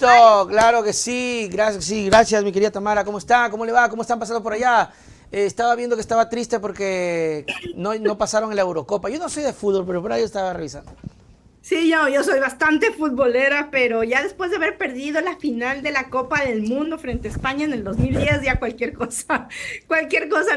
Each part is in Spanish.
listo, claro que sí, gracias mi querida Tamara, ¿cómo está? ¿Cómo le va? ¿Cómo están pasando por allá? Estaba viendo que estaba triste porque no pasaron en la Eurocopa. Yo no soy de fútbol, pero por ahí estaba revisando. Sí, yo soy bastante futbolera, pero ya después de haber perdido la final de la Copa del Mundo frente a España en el 2010, ya cualquier cosa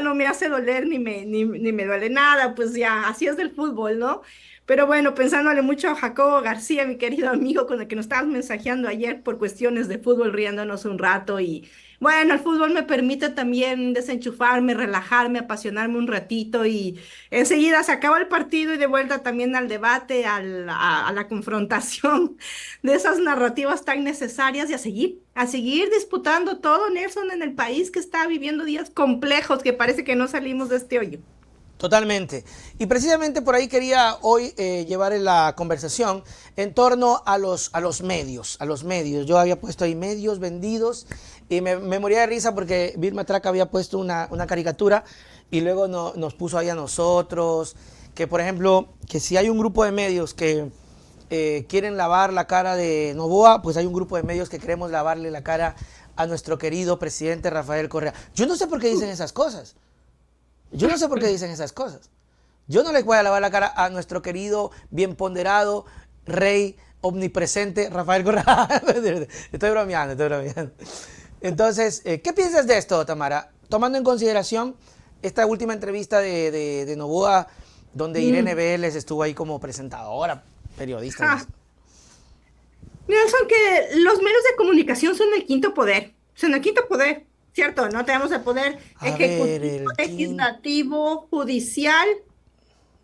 no me hace doler ni me duele nada, pues ya, así es del fútbol, ¿no? Pero bueno, pensándole mucho a Jacobo García, mi querido amigo con el que nos estábamos mensajeando ayer por cuestiones de fútbol, riéndonos un rato y bueno, el fútbol me permite también desenchufarme, relajarme, apasionarme un ratito y enseguida se acaba el partido y de vuelta también al debate, a la confrontación de esas narrativas tan necesarias y a seguir disputando todo, Nelson, en el país que está viviendo días complejos, que parece que no salimos de este hoyo. Totalmente. Y precisamente por ahí quería hoy llevar la conversación en torno a los medios, a los medios. Yo había puesto ahí medios vendidos y me moría de risa porque Vilma Traca había puesto una caricatura y luego nos puso ahí a nosotros, que por ejemplo, que si hay un grupo de medios que quieren lavar la cara de Noboa, pues hay un grupo de medios que queremos lavarle la cara a nuestro querido presidente Rafael Correa. Yo no sé por qué dicen esas cosas. Yo no sé por qué dicen esas cosas. Yo no le voy a lavar la cara a nuestro querido, bien ponderado, rey omnipresente, Rafael Correa. Estoy bromeando, estoy bromeando. Entonces, ¿qué piensas de esto, Tamara? Tomando en consideración esta última entrevista de Noboa, donde Irene Mm. Vélez estuvo ahí como presentadora, periodista. No sé. Ja. Nelson, que los medios de comunicación son el quinto poder, son el quinto poder, ¿cierto? No tenemos el poder A ver, ejecutivo, el quinto. legislativo, judicial,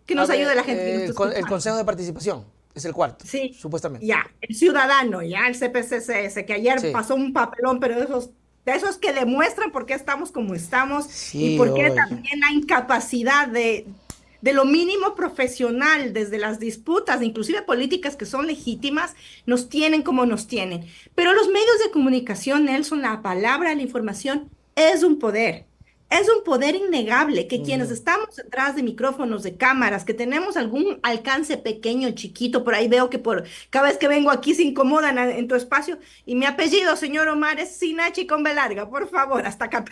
que A nos ayude ver, la gente que nos está el escuchando. Consejo de Participación es el cuarto, Sí, supuestamente. ya, el ciudadano, ya, el CPCCS, que ayer Sí. pasó un papelón, pero de esos que demuestran por qué estamos como estamos y Sí, por qué oye. también la incapacidad de lo mínimo profesional, desde las disputas, inclusive políticas que son legítimas, nos tienen como nos tienen. Pero los medios de comunicación, Nelson, la palabra, la información, es un poder. Es un poder innegable que quienes Ujú. estamos detrás de micrófonos, de cámaras, que tenemos algún alcance pequeño, chiquito, por ahí veo que cada vez que vengo aquí se incomodan en tu espacio. Y mi apellido, señor Omar, es Sinachi con B larga, por favor, hasta acá,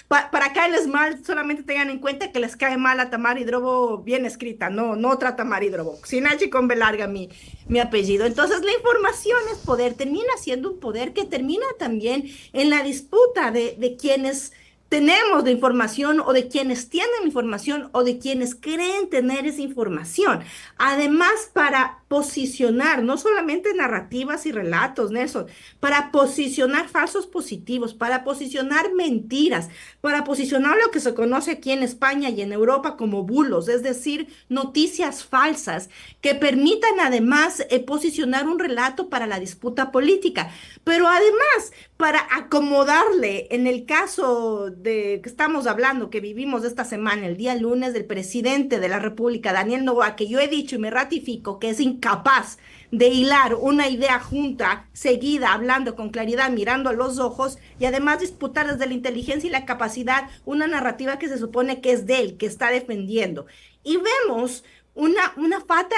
para caerles mal, solamente tengan en cuenta que les cae mal a Tamara Hidrobo bien escrita, no otra Tamara Hidrobo. Sinachi con B larga, mi apellido. Entonces, la información es poder, termina siendo un poder que termina también en la disputa de quienes tenemos la información o de quienes tienen la información o de quienes creen tener esa información. Además, para posicionar no solamente narrativas y relatos, Nelson, para posicionar falsos positivos, para posicionar mentiras, para posicionar lo que se conoce aquí en España y en Europa como bulos, es decir, noticias falsas que permitan además posicionar un relato para la disputa política. Pero además, para acomodarle, en el caso de que estamos hablando, que vivimos esta semana, el día lunes, del presidente de la República, Daniel Noboa, que yo he dicho y me ratifico que es incapaz de hilar una idea junta, seguida, hablando con claridad, mirando a los ojos y además disputar desde la inteligencia y la capacidad una narrativa que se supone que es de él, que está defendiendo. Y vemos una falta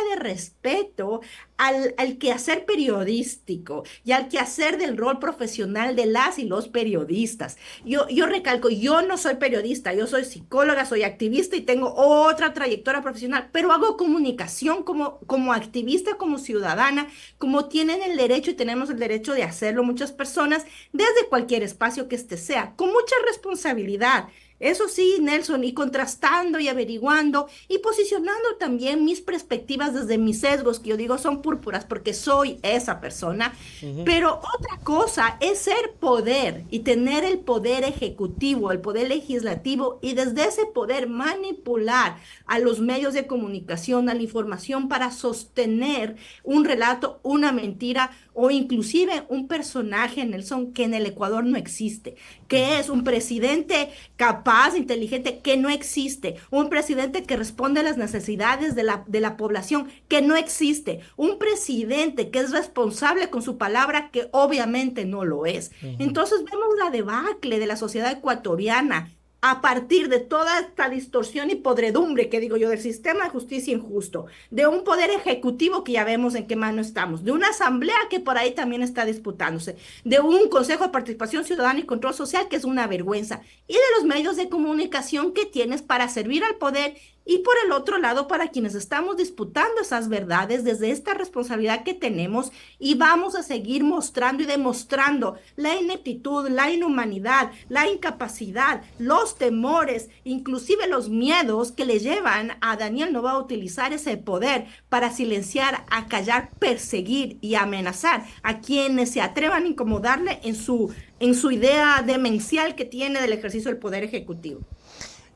de respeto al quehacer periodístico y al quehacer del rol profesional de las y los periodistas. Yo recalco, yo no soy periodista, yo soy psicóloga, soy activista y tengo otra trayectoria profesional, pero hago comunicación como activista, como ciudadana, como tienen el derecho y tenemos el derecho de hacerlo muchas personas desde cualquier espacio que este sea, con mucha responsabilidad. Eso sí, Nelson, y contrastando y averiguando y posicionando también mis perspectivas desde mis sesgos, que yo digo son púrpuras porque soy esa persona. Ujú. Pero otra cosa es ser poder y tener el poder ejecutivo, el poder legislativo y desde ese poder manipular a los medios de comunicación, a la información para sostener un relato, una mentira o inclusive un personaje, Nelson, que en el Ecuador no existe, que es un presidente capaz, inteligente, que no existe, un presidente que responde a las necesidades de la población, que no existe, un presidente que es responsable con su palabra, que obviamente no lo es. Ujú. Entonces vemos la debacle de la sociedad ecuatoriana. a partir de toda esta distorsión y podredumbre que digo yo del sistema de justicia injusto, de un poder ejecutivo que ya vemos en qué mano estamos, de una asamblea que por ahí también está disputándose, de un Consejo de Participación Ciudadana y Control Social que es una vergüenza, y de los medios de comunicación que tienes para servir al poder y por el otro lado para quienes estamos disputando esas verdades desde esta responsabilidad que tenemos y vamos a seguir mostrando y demostrando la ineptitud, la inhumanidad, la incapacidad, los temores, inclusive los miedos que le llevan a Daniel Noboa a utilizar ese poder para silenciar, acallar, perseguir y amenazar a quienes se atrevan a incomodarle en su idea demencial que tiene del ejercicio del poder ejecutivo.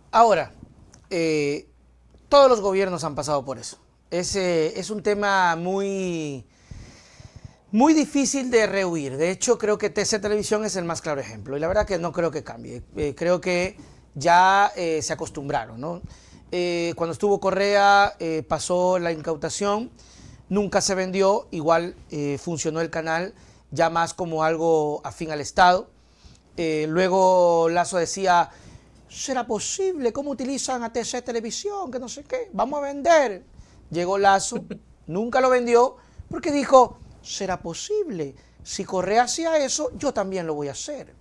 Ahora, todos los gobiernos han pasado por eso. Es un tema muy, muy difícil de rehuir. De hecho, creo que TC Televisión es el más claro ejemplo. Y la verdad que no creo que cambie. Creo que ya se acostumbraron, ¿no? Cuando estuvo Correa, pasó la incautación, nunca se vendió, igual funcionó el canal ya más como algo afín al Estado. Luego Lasso decía, ¿será posible? ¿Cómo utilizan a TC Televisión? Que no sé qué, vamos a vender. Llegó Lasso, nunca lo vendió, porque dijo, ¿será posible? Si Correa hacía eso, yo también lo voy a hacer.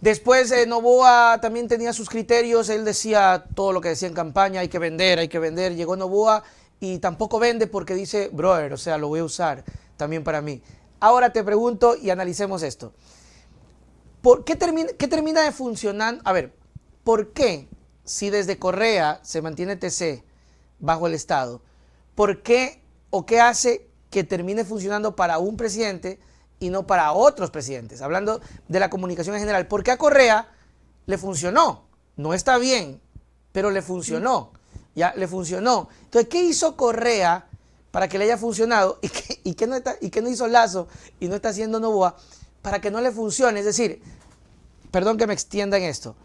Después Noboa también tenía sus criterios, él decía todo lo que decía en campaña, hay que vender, hay que vender. Llegó Noboa y tampoco vende porque dice, brother, o sea, lo voy a usar también para mí. Ahora te pregunto y analicemos esto. ¿Por qué termina de funcionar? A ver, ¿por qué si desde Correa se mantiene TC bajo el Estado, por qué o qué hace que termine funcionando para un presidente y no para otros presidentes? Hablando de la comunicación en general, ¿por qué a Correa le funcionó? No está bien, pero le funcionó. Ya le funcionó. Entonces, ¿qué hizo Correa para que le haya funcionado? ¿Y qué no hizo Lasso y no está haciendo Noboa para que no le funcione? Es decir, perdón que me extienda en esto.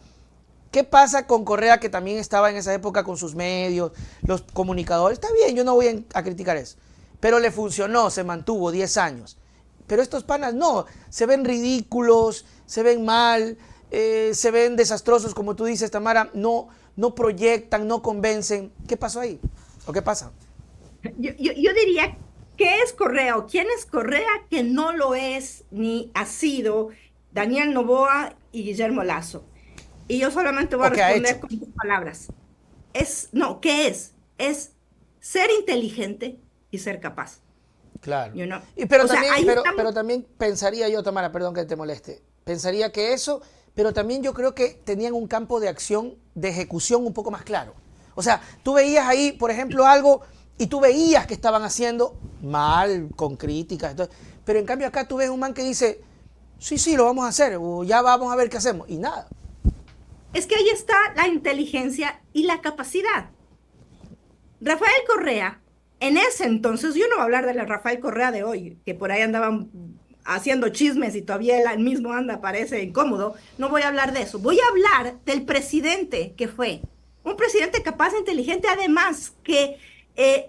¿Qué pasa con Correa, que también estaba en esa época con sus medios, los comunicadores? Está bien, yo no voy a criticar eso. Pero le funcionó, se mantuvo 10 años. Pero estos panas no, se ven ridículos, se ven mal, se ven desastrosos, como tú dices, Tamara, no proyectan, no convencen. ¿Qué pasó ahí? ¿O qué pasa? Yo diría, ¿qué es Correa o quién es Correa que no lo es ni ha sido Daniel Noboa y Guillermo Lasso? Y yo solamente voy a responder con 2 palabras. No, ¿qué es? Es ser inteligente y ser capaz. Claro. You know? Pero también pensaría yo, Tamara, perdón que te moleste, pensaría que eso, pero también yo creo que tenían un campo de acción, de ejecución un poco más claro. O sea, tú veías ahí, por ejemplo, algo y tú veías que estaban haciendo mal, con críticas, entonces, pero en cambio acá tú ves un man que dice, sí, lo vamos a hacer, o ya vamos a ver qué hacemos, y nada. Es que ahí está la inteligencia y la capacidad. Rafael Correa, en ese entonces, yo no voy a hablar de la Rafael Correa de hoy, que por ahí andaban haciendo chismes y todavía él mismo anda, parece incómodo. No voy a hablar de eso. Voy a hablar del presidente que fue. Un presidente capaz e inteligente, además, que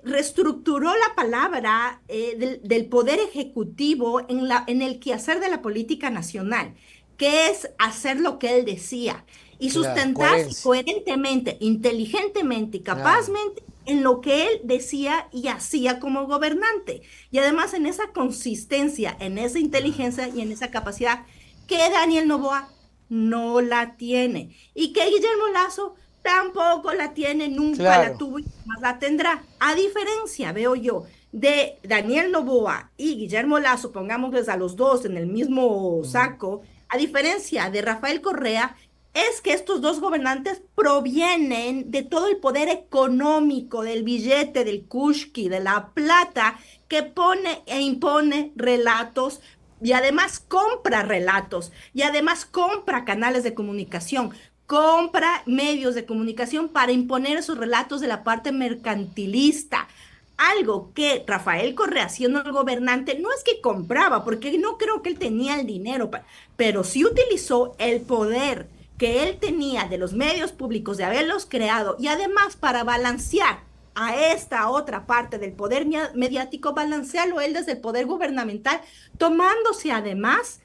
reestructuró la palabra del poder ejecutivo en el quehacer de la política nacional, que es hacer lo que él decía y sustentarse coherentemente, inteligentemente y capazmente en lo que él decía y hacía como gobernante. Y además en esa consistencia, en esa inteligencia y en esa capacidad que Daniel Noboa no la tiene. Y que Guillermo Lasso tampoco la tiene, nunca la tuvo y jamás la tendrá. A diferencia, veo yo, de Daniel Noboa y Guillermo Lasso, pongámosles a los dos en el mismo saco, a diferencia de Rafael Correa, es que estos dos gobernantes provienen de todo el poder económico, del billete, del kushki, de la plata, que pone e impone relatos y además compra relatos y además compra canales de comunicación, compra medios de comunicación para imponer esos relatos de la parte mercantilista. Algo que Rafael Correa, siendo el gobernante, no es que compraba, porque no creo que él tenía el dinero, pero sí utilizó el poder que él tenía de los medios públicos, de haberlos creado, y además para balancear a esta otra parte del poder mediático, balancearlo él desde el poder gubernamental, tomándose además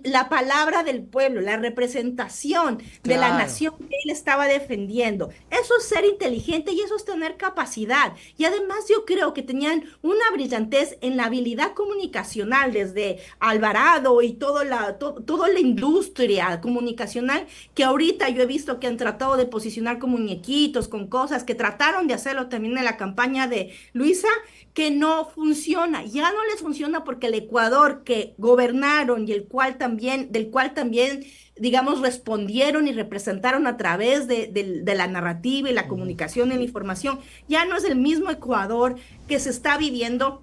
la palabra del pueblo, la representación de la Claro. nación que él estaba defendiendo. Eso es ser inteligente y eso es tener capacidad. Y además yo creo que tenían una brillantez en la habilidad comunicacional desde Alvarado y toda la industria comunicacional que ahorita yo he visto que han tratado de posicionar como muñequitos con cosas que trataron de hacerlo también en la campaña de Luisa, que no funciona. Ya no les funciona porque el Ecuador que gobernaron y del cual también, digamos, respondieron y representaron a través de la narrativa y la Ujú. comunicación y la información, ya no es el mismo Ecuador que se está viviendo.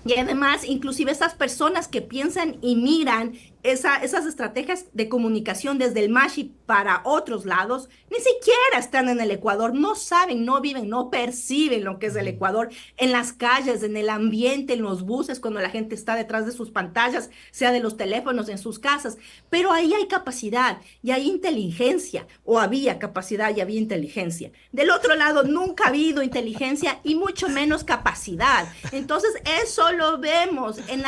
Y además, inclusive esas personas que piensan y miran esas estrategias de comunicación desde el MASHI para otros lados, ni siquiera están en el Ecuador, no saben, no viven, no perciben lo que es el Ujú. Ecuador en las calles, en el ambiente, en los buses, cuando la gente está detrás de sus pantallas, sea de los teléfonos, en sus casas. Pero ahí hay capacidad y hay inteligencia, o había capacidad y había inteligencia. Del otro lado, nunca ha habido inteligencia y mucho menos capacidad. Entonces, eso lo vemos en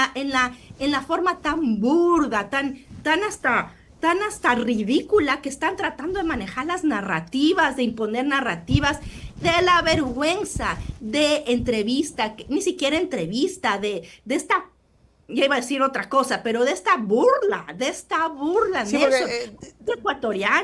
la forma tan burda, tan hasta ridícula que están tratando de manejar las narrativas, de imponer narrativas, de la vergüenza de entrevista, ni siquiera entrevista, de esta, ya iba a decir otra cosa, pero de esta burla, Sí, porque Nelson, ecuatoriano.